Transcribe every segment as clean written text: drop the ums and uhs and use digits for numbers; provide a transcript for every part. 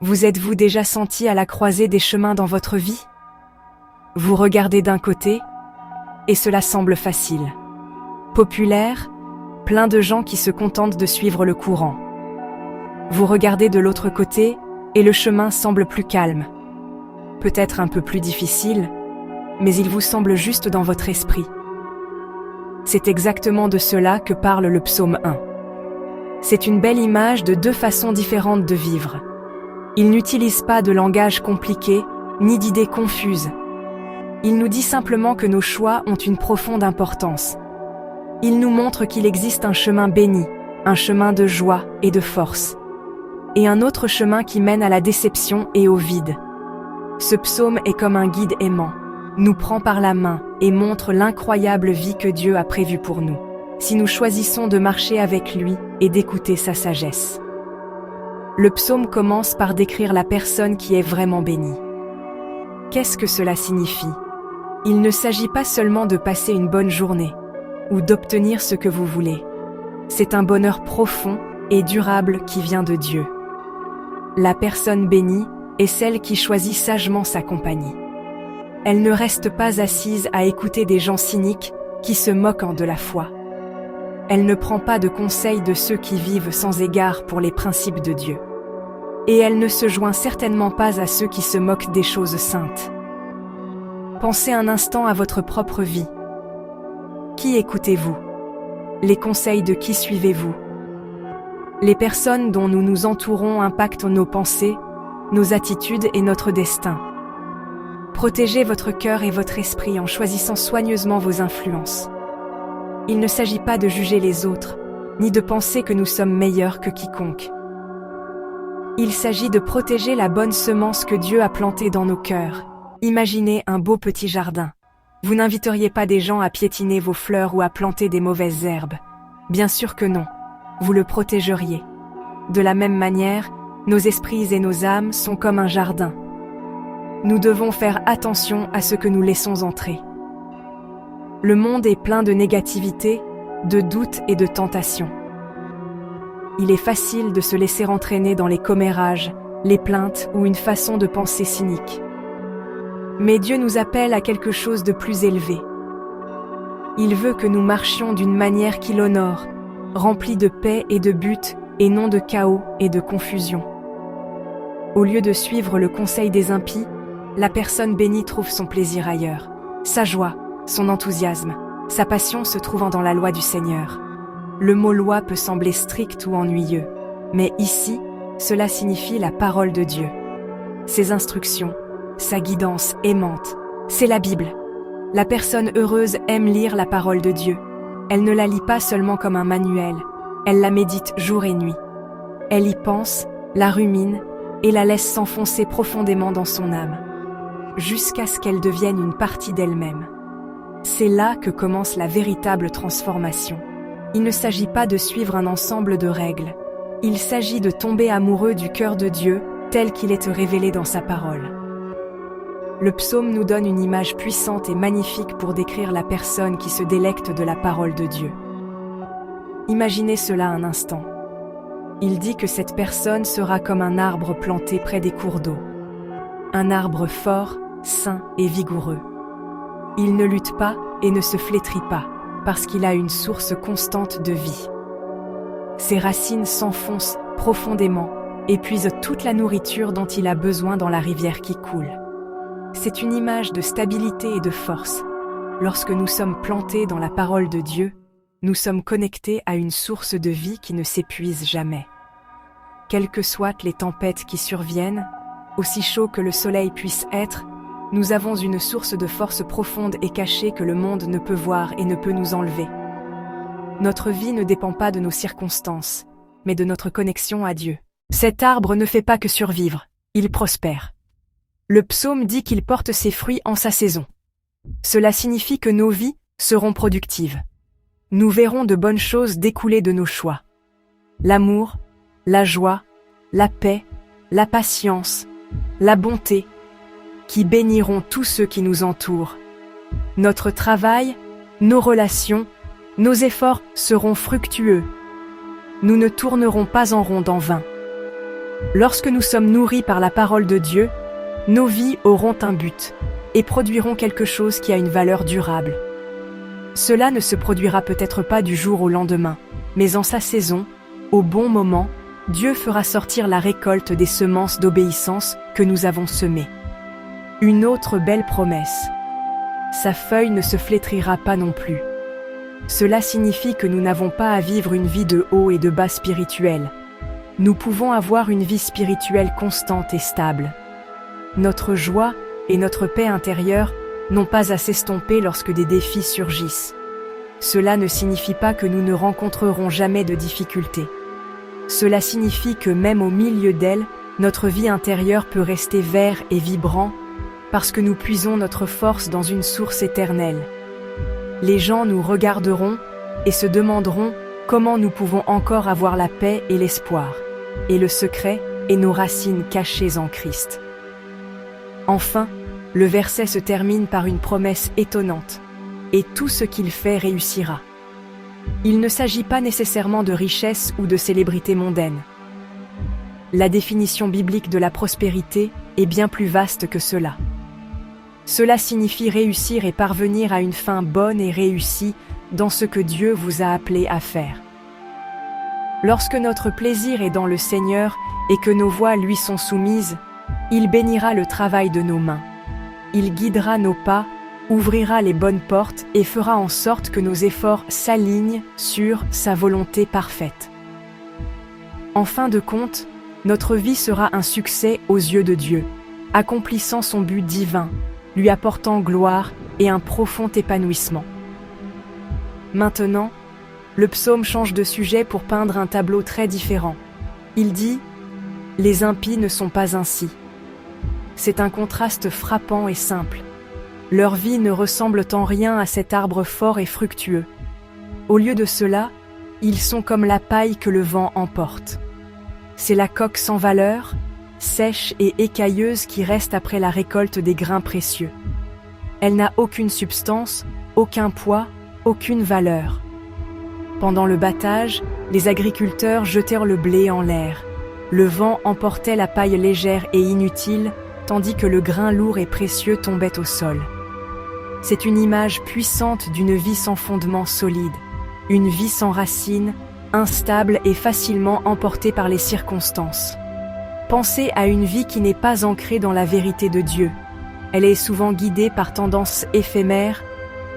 Vous êtes-vous déjà senti à la croisée des chemins dans votre vie? Vous regardez d'un côté, et cela semble facile. Populaire, plein de gens qui se contentent de suivre le courant. Vous regardez de l'autre côté, et le chemin semble plus calme. Peut-être un peu plus difficile, mais il vous semble juste dans votre esprit. C'est exactement de cela que parle le psaume 1. C'est une belle image de deux façons différentes de vivre. Il n'utilise pas de langage compliqué, ni d'idées confuses. Il nous dit simplement que nos choix ont une profonde importance. Il nous montre qu'il existe un chemin béni, un chemin de joie et de force, et un autre chemin qui mène à la déception et au vide. Ce psaume est comme un guide aimant, nous prend par la main et montre l'incroyable vie que Dieu a prévue pour nous, si nous choisissons de marcher avec lui et d'écouter sa sagesse. Le psaume commence par décrire la personne qui est vraiment bénie. Qu'est-ce que cela signifie? Il ne s'agit pas seulement de passer une bonne journée, ou d'obtenir ce que vous voulez. C'est un bonheur profond et durable qui vient de Dieu. La personne bénie est celle qui choisit sagement sa compagnie. Elle ne reste pas assise à écouter des gens cyniques qui se moquent de la foi. Elle ne prend pas de conseils de ceux qui vivent sans égard pour les principes de Dieu. Et elle ne se joint certainement pas à ceux qui se moquent des choses saintes. Pensez un instant à votre propre vie. Qui écoutez-vous? Les conseils de qui suivez-vous? Les personnes dont nous nous entourons impactent nos pensées, nos attitudes et notre destin. Protégez votre cœur et votre esprit en choisissant soigneusement vos influences. Il ne s'agit pas de juger les autres, ni de penser que nous sommes meilleurs que quiconque. Il s'agit de protéger la bonne semence que Dieu a plantée dans nos cœurs. Imaginez un beau petit jardin. Vous n'inviteriez pas des gens à piétiner vos fleurs ou à planter des mauvaises herbes. Bien sûr que non. Vous le protégeriez. De la même manière, nos esprits et nos âmes sont comme un jardin. Nous devons faire attention à ce que nous laissons entrer. Le monde est plein de négativité, de doutes et de tentations. Il est facile de se laisser entraîner dans les commérages, les plaintes ou une façon de penser cynique. Mais Dieu nous appelle à quelque chose de plus élevé. Il veut que nous marchions d'une manière qui l'honore, remplie de paix et de but, et non de chaos et de confusion. Au lieu de suivre le conseil des impies, la personne bénie trouve son plaisir ailleurs. Sa joie, son enthousiasme, sa passion se trouvant dans la loi du Seigneur. Le mot loi peut sembler strict ou ennuyeux, mais ici, cela signifie la parole de Dieu. Ses instructions, sa guidance aimante, c'est la Bible. La personne heureuse aime lire la parole de Dieu. Elle ne la lit pas seulement comme un manuel, elle la médite jour et nuit. Elle y pense, la rumine et la laisse s'enfoncer profondément dans son âme, jusqu'à ce qu'elle devienne une partie d'elle-même. C'est là que commence la véritable transformation. Il ne s'agit pas de suivre un ensemble de règles. Il s'agit de tomber amoureux du cœur de Dieu, tel qu'il est révélé dans sa parole. Le psaume nous donne une image puissante et magnifique pour décrire la personne qui se délecte de la parole de Dieu. Imaginez cela un instant. Il dit que cette personne sera comme un arbre planté près des cours d'eau. Un arbre fort, sain et vigoureux. Il ne lutte pas et ne se flétrit pas, parce qu'il a une source constante de vie. Ses racines s'enfoncent profondément et puisent toute la nourriture dont il a besoin dans la rivière qui coule. C'est une image de stabilité et de force. Lorsque nous sommes plantés dans la parole de Dieu, nous sommes connectés à une source de vie qui ne s'épuise jamais. Quelles que soient les tempêtes qui surviennent, aussi chaud que le soleil puisse être, nous avons une source de force profonde et cachée que le monde ne peut voir et ne peut nous enlever. Notre vie ne dépend pas de nos circonstances, mais de notre connexion à Dieu. Cet arbre ne fait pas que survivre, il prospère. Le psaume dit qu'il porte ses fruits en sa saison. Cela signifie que nos vies seront productives. Nous verrons de bonnes choses découler de nos choix. L'amour, la joie, la paix, la patience, la bonté, qui béniront tous ceux qui nous entourent. Notre travail, nos relations, nos efforts seront fructueux. Nous ne tournerons pas en rond en vain. Lorsque nous sommes nourris par la parole de Dieu, nos vies auront un but et produiront quelque chose qui a une valeur durable. Cela ne se produira peut-être pas du jour au lendemain, mais en sa saison, au bon moment, Dieu fera sortir la récolte des semences d'obéissance que nous avons semées. Une autre belle promesse. Sa feuille ne se flétrira pas non plus. Cela signifie que nous n'avons pas à vivre une vie de haut et de bas spirituel. Nous pouvons avoir une vie spirituelle constante et stable. Notre joie et notre paix intérieure n'ont pas à s'estomper lorsque des défis surgissent. Cela ne signifie pas que nous ne rencontrerons jamais de difficultés. Cela signifie que même au milieu d'elles, notre vie intérieure peut rester verte et vibrant parce que nous puisons notre force dans une source éternelle. Les gens nous regarderont et se demanderont comment nous pouvons encore avoir la paix et l'espoir, et le secret et nos racines cachées en Christ. Enfin, le verset se termine par une promesse étonnante. Et tout ce qu'il fait réussira. Il ne s'agit pas nécessairement de richesse ou de célébrité mondaine. La définition biblique de la prospérité est bien plus vaste que cela. Cela signifie réussir et parvenir à une fin bonne et réussie dans ce que Dieu vous a appelé à faire. Lorsque notre plaisir est dans le Seigneur et que nos voies lui sont soumises, il bénira le travail de nos mains. Il guidera nos pas, ouvrira les bonnes portes et fera en sorte que nos efforts s'alignent sur sa volonté parfaite. En fin de compte, notre vie sera un succès aux yeux de Dieu, accomplissant son but divin, lui apportant gloire et un profond épanouissement. Maintenant, le psaume change de sujet pour peindre un tableau très différent. Il dit « Les impies ne sont pas ainsi ». C'est un contraste frappant et simple. Leur vie ne ressemble en rien à cet arbre fort et fructueux. Au lieu de cela, ils sont comme la paille que le vent emporte. C'est la coque sans valeur, sèche et écailleuse qui reste après la récolte des grains précieux. Elle n'a aucune substance, aucun poids, aucune valeur. Pendant le battage, les agriculteurs jetèrent le blé en l'air. Le vent emportait la paille légère et inutile, tandis que le grain lourd et précieux tombait au sol. C'est une image puissante d'une vie sans fondement solide, une vie sans racines, instable et facilement emportée par les circonstances. Pensez à une vie qui n'est pas ancrée dans la vérité de Dieu. Elle est souvent guidée par tendances éphémères,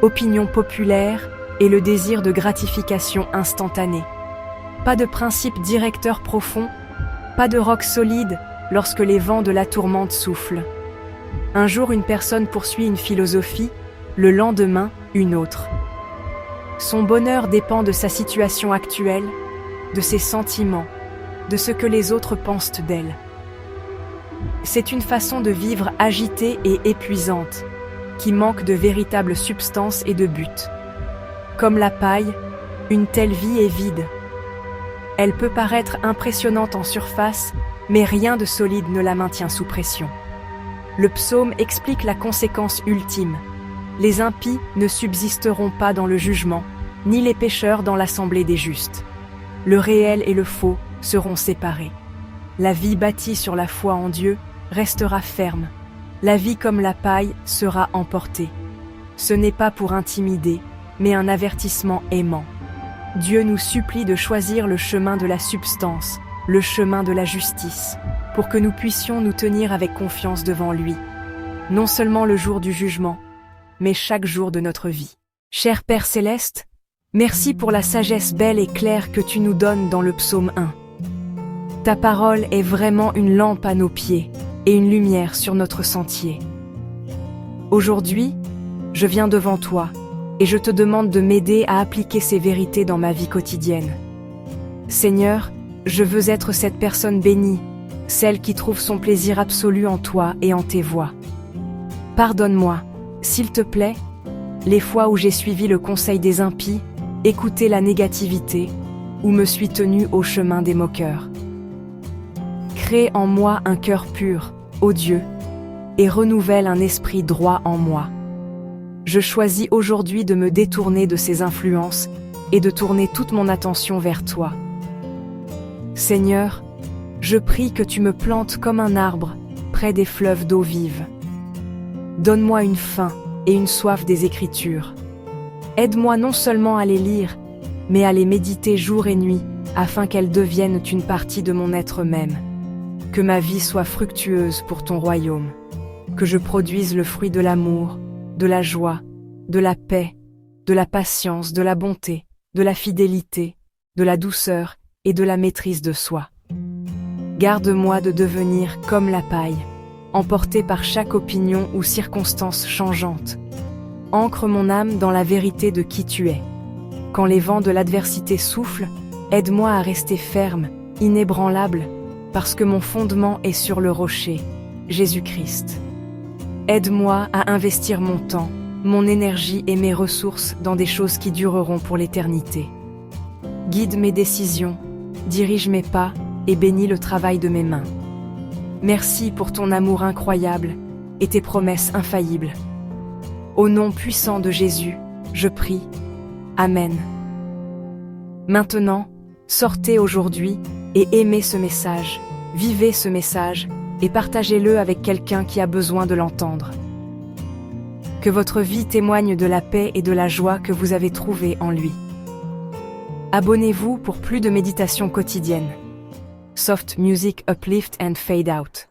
opinions populaires et le désir de gratification instantanée. Pas de principe directeur profond, pas de roc solide lorsque les vents de la tourmente soufflent. Un jour, une personne poursuit une philosophie, le lendemain, une autre. Son bonheur dépend de sa situation actuelle, de ses sentiments, de ce que les autres pensent d'elle. C'est une façon de vivre agitée et épuisante, qui manque de véritable substance et de but. Comme la paille, une telle vie est vide. Elle peut paraître impressionnante en surface, mais rien de solide ne la maintient sous pression. Le psaume explique la conséquence ultime. Les impies ne subsisteront pas dans le jugement, ni les pécheurs dans l'assemblée des justes. Le réel et le faux seront séparés. La vie bâtie sur la foi en Dieu restera ferme. La vie comme la paille sera emportée. Ce n'est pas pour intimider, mais un avertissement aimant. Dieu nous supplie de choisir le chemin de la substance, le chemin de la justice, pour que nous puissions nous tenir avec confiance devant lui. Non seulement le jour du jugement, mais chaque jour de notre vie. Cher Père Céleste, merci pour la sagesse belle et claire que tu nous donnes dans le psaume 1. Ta parole est vraiment une lampe à nos pieds et une lumière sur notre sentier. Aujourd'hui, je viens devant toi et je te demande de m'aider à appliquer ces vérités dans ma vie quotidienne. Seigneur, je veux être cette personne bénie, celle qui trouve son plaisir absolu en toi et en tes voies. Pardonne-moi, s'il te plaît, les fois où j'ai suivi le conseil des impies, écouté la négativité, ou me suis tenu au chemin des moqueurs. Crée en moi un cœur pur, ô Dieu, et renouvelle un esprit droit en moi. Je choisis aujourd'hui de me détourner de ces influences et de tourner toute mon attention vers toi. Seigneur, Je prie que tu me plantes comme un arbre, près des fleuves d'eau vive. Donne-moi une faim et une soif des Écritures. Aide-moi non seulement à les lire, mais à les méditer jour et nuit, afin qu'elles deviennent une partie de mon être même. Que ma vie soit fructueuse pour ton royaume. Que je produise le fruit de l'amour, de la joie, de la paix, de la patience, de la bonté, de la fidélité, de la douceur et de la maîtrise de soi. Garde-moi de devenir comme la paille, emporté par chaque opinion ou circonstance changeante. Ancre mon âme dans la vérité de qui tu es. Quand les vents de l'adversité soufflent, aide-moi à rester ferme, inébranlable, parce que mon fondement est sur le rocher, Jésus-Christ. Aide-moi à investir mon temps, mon énergie et mes ressources dans des choses qui dureront pour l'éternité. Guide mes décisions, dirige mes pas et bénis le travail de mes mains. Merci pour ton amour incroyable et tes promesses infaillibles. Au nom puissant de Jésus, je prie. Amen. Maintenant, sortez aujourd'hui et aimez ce message, vivez ce message et partagez-le avec quelqu'un qui a besoin de l'entendre. Que votre vie témoigne de la paix et de la joie que vous avez trouvée en lui. Abonnez-vous pour plus de méditations quotidiennes. Soft Music Uplift and Fade Out.